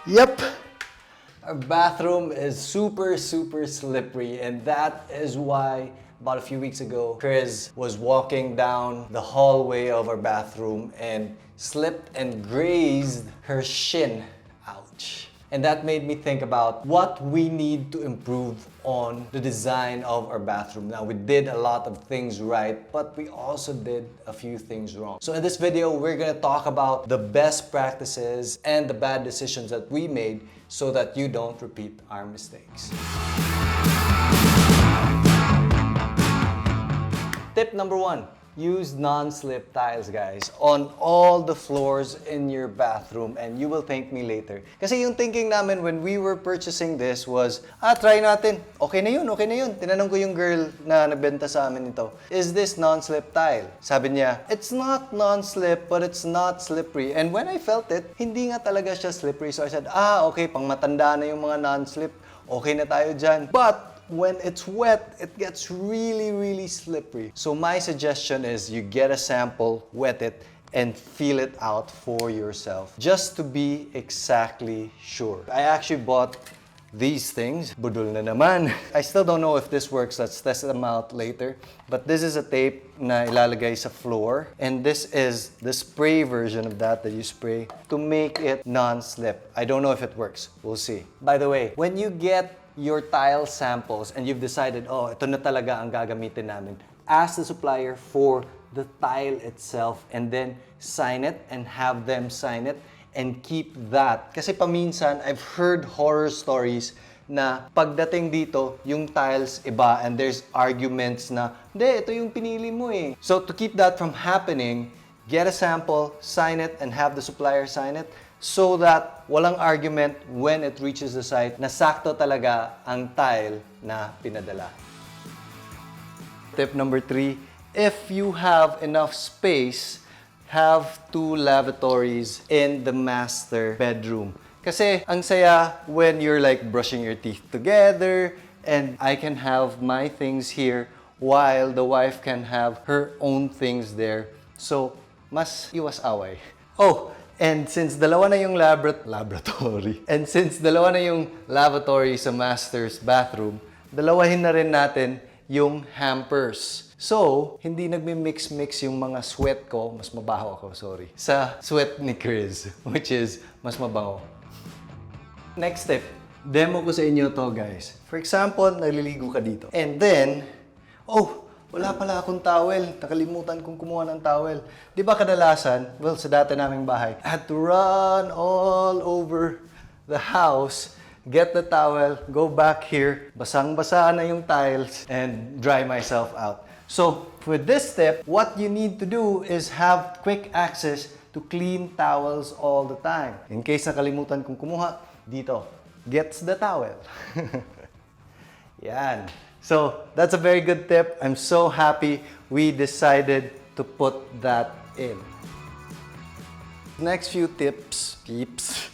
Yep. Our bathroom is super slippery, and that is why about a few weeks ago, Chris was walking down the hallway of our bathroom and slipped and grazed her shin. Ouch. And that made me think about what we need to improve on the design of our bathroom. Now, we did a lot of things right, but we also did a few things wrong. So in this video, we're gonna talk about the best practices and the bad decisions that we made so that you don't repeat our mistakes. Tip number 1. Use non-slip tiles, guys, on all the floors in your bathroom, and you will thank me later. Kasi yung thinking namin when we were purchasing this was, try natin. Okay na yun. Tinanong ko yung girl na nagbenta sa amin ito, is this non-slip tile? Sabi niya, it's not non-slip, but it's not slippery. And when I felt it, hindi nga talaga siya slippery. So I said, okay, pang matanda na yung mga non-slip. Okay na tayo dyan. But when it's wet, it gets really slippery. So my suggestion is you get a sample, wet it, and feel it out for yourself, just to be exactly sure. I actually bought these things. Budol na naman. I still don't know if this works. Let's test them out later. But this is a tape na ilalagay sa floor. And this is the spray version of that you spray to make it non-slip. I don't know if it works. We'll see. By the way, when you get your tile samples and you've decided, ito na talaga ang gagamitin namin, ask the supplier for the tile itself and then sign it and have them sign it and keep that. Kasi paminsan, I've heard horror stories na pagdating dito, yung tiles iba and there's arguments na, hindi, ito yung pinili mo eh. So to keep that from happening, get a sample, sign it, and have the supplier sign it, so that walang argument when it reaches the site na sakto talaga ang tile na pinadala. Tip number 3, if you have enough space, have 2 lavatories in the master bedroom. Kasi ang saya when you're like brushing your teeth together and I can have my things here while the wife can have her own things there. So, mas iwas away. And since dalawa na yung laboratory, and since dalawa na yung lavatory sa master's bathroom, dalawahin na rin natin yung hampers. So, hindi nagmi-mix-mix yung mga sweat ko, mas mabaho ako, sorry, sa sweat ni Chris, which is mas mabango. Next tip, demo ko sa inyo to, guys. For example, naliligo ka dito. And then, wala pala akong towel. Nakalimutan kong kumuha ng towel. Di ba kadalasan, sa dati naming bahay, I had to run all over the house, get the towel, go back here, basang-basa na yung tiles, and dry myself out. So, with this step, what you need to do is have quick access to clean towels all the time. In case nakalimutan kong kumuha, dito, gets the towel. Yan. So, that's a very good tip. I'm so happy we decided to put that in. Next few tips, these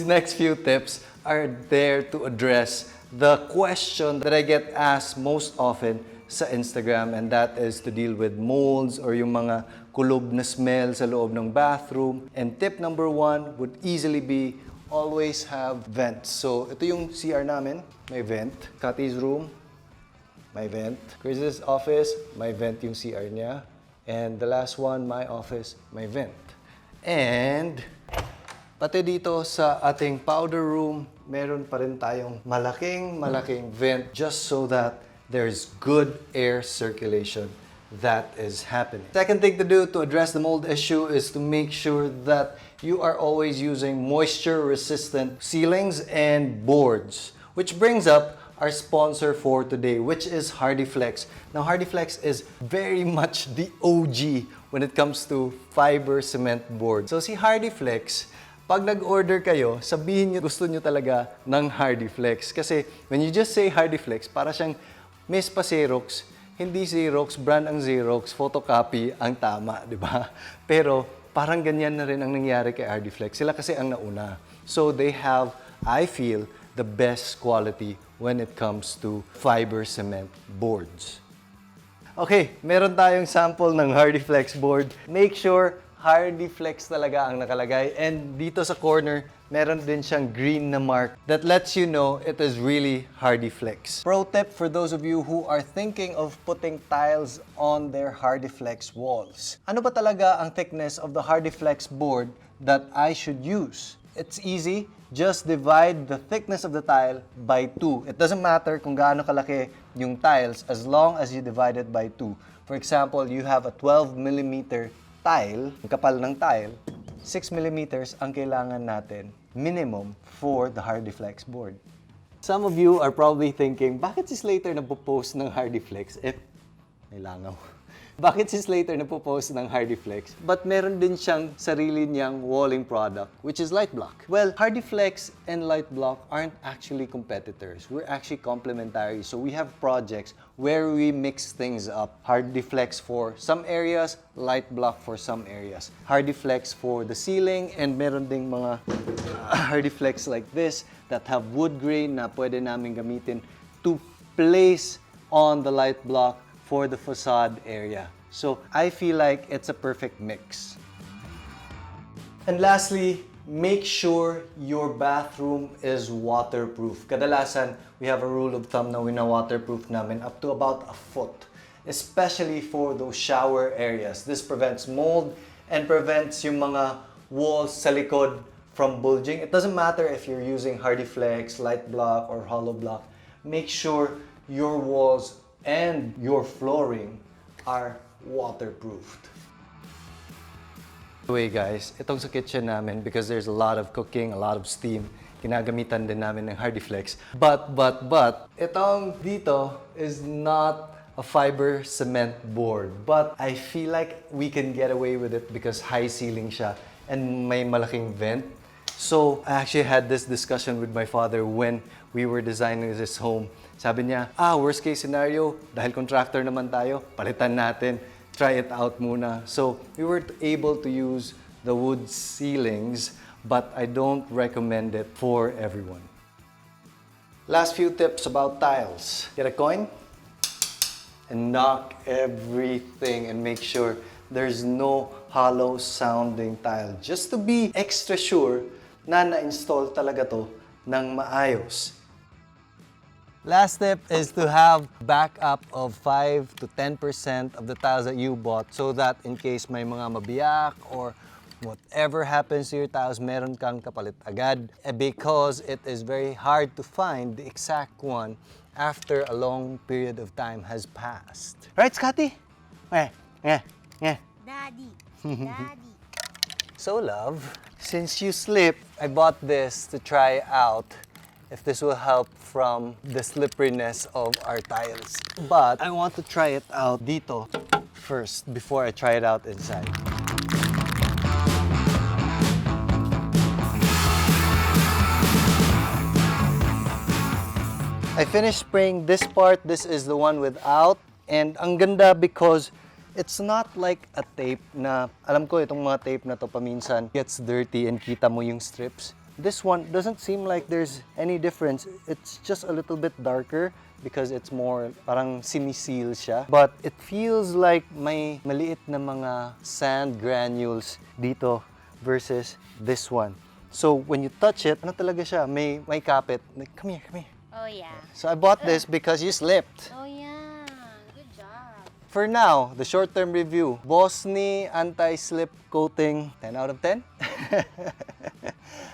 next few tips are there to address the question that I get asked most often sa Instagram, and that is to deal with molds or yung mga kulob na smell sa loob ng bathroom. And tip number 1 would easily be always have vents. So, ito yung CR namin, may vent. Cathy's room, may vent. Chris's office, may vent yung CR niya. And the last one, my office, may vent. And pati dito sa ating powder room, meron pa rin tayong malaking vent just so that there's good air circulation that is happening. Second thing to do to address the mold issue is to make sure that you are always using moisture-resistant ceilings and boards. Which brings up our sponsor for today, which is HardyFlex. Now, HardyFlex is very much the OG when it comes to fiber cement board. So, si HardyFlex, pag nag-order kayo, sabihin nyo gusto nyo talaga ng HardyFlex. Kasi when you just say HardyFlex, para siyang Miss pa Xerox, hindi Xerox, brand ang Xerox, photocopy ang tama, di ba? Pero parang ganyan na rin ang nangyari kay HardyFlex. Sila kasi ang nauna. So they have, I feel, the best quality when it comes to fiber cement boards. Okay, meron tayong sample ng HardyFlex board. Make sure HardyFlex talaga ang nakalagay. And dito sa corner, meron din siyang green na mark that lets you know it is really HardyFlex. Pro tip for those of you who are thinking of putting tiles on their HardyFlex walls. Ano ba talaga ang thickness of the HardyFlex board that I should use? It's easy. Just divide the thickness of the tile by 2. It doesn't matter kung gaano kalaki yung tiles as long as you divide it by 2. For example, you have a 12mm tile, ang kapal ng tile, 6mm ang kailangan natin minimum for the HardyFlex board. Some of you are probably thinking, bakit si Slater nagpo-post ng HardyFlex if may langaw? Bakit si Slater nagpo-post ng HardyFlex? But meron din siyang sarili niyang walling product, which is Light Block. Well, HardyFlex and Light Block aren't actually competitors. We're actually complementary. So we have projects where we mix things up. HardyFlex for some areas, Light Block for some areas. HardyFlex for the ceiling, and meron ding mga HardyFlex like this that have wood grain na pwede namin gamitin to place on the Light Block for the facade area. So I feel like it's a perfect mix. And lastly, make sure your bathroom is waterproof. Kadalasan, we have a rule of thumb na wina-waterproof namin up to about a foot, especially for those shower areas. This prevents mold and prevents yung mga walls sa likod from bulging. It doesn't matter if you're using HardyFlex, Light Block, or Hollow Block. Make sure your walls and your flooring are waterproofed. Anyway guys, itong sa kitchen namin, because there's a lot of cooking, a lot of steam, ginagamitan din namin ng HardyFlex. But, itong dito is not a fiber cement board. But I feel like we can get away with it because high ceiling siya and may malaking vent. So I actually had this discussion with my father when we were designing this home. Sabi niya, worst case scenario, dahil contractor naman tayo, palitan natin, try it out muna. So we were able to use the wood ceilings, but I don't recommend it for everyone. Last few tips about tiles. Get a coin and knock everything and make sure there's no hollow sounding tile. Just to be extra sure na na-install talaga to ng maayos. Last tip is to have backup of 5 to 10% of the tiles that you bought so that in case may mga mabiyak or whatever happens to your tiles, meron kang kapalit agad. Because it is very hard to find the exact one after a long period of time has passed. Right, Scotty? Yeah. Daddy. Daddy. So, love, since you slipped, I bought this to try out if this will help from the slipperiness of our tiles. But I want to try it out dito first before I try it out inside. I finished spraying this part. This is the one without. And ang ganda because it's not like a tape na, alam ko itong mga tape na to paminsan gets dirty and kita mo yung strips. This one doesn't seem like there's any difference. It's just a little bit darker because it's more parang siniseal siya. But it feels like may maliit na mga sand granules dito versus this one. So when you touch it, ano talaga siya? May kapit. Come here. Oh yeah. So I bought this because you slipped. Oh yeah. Good job. For now, the short-term review. Bosni anti-slip coating, 10 out of 10.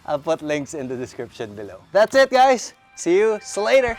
I'll put links in the description below. That's it, guys. See you later.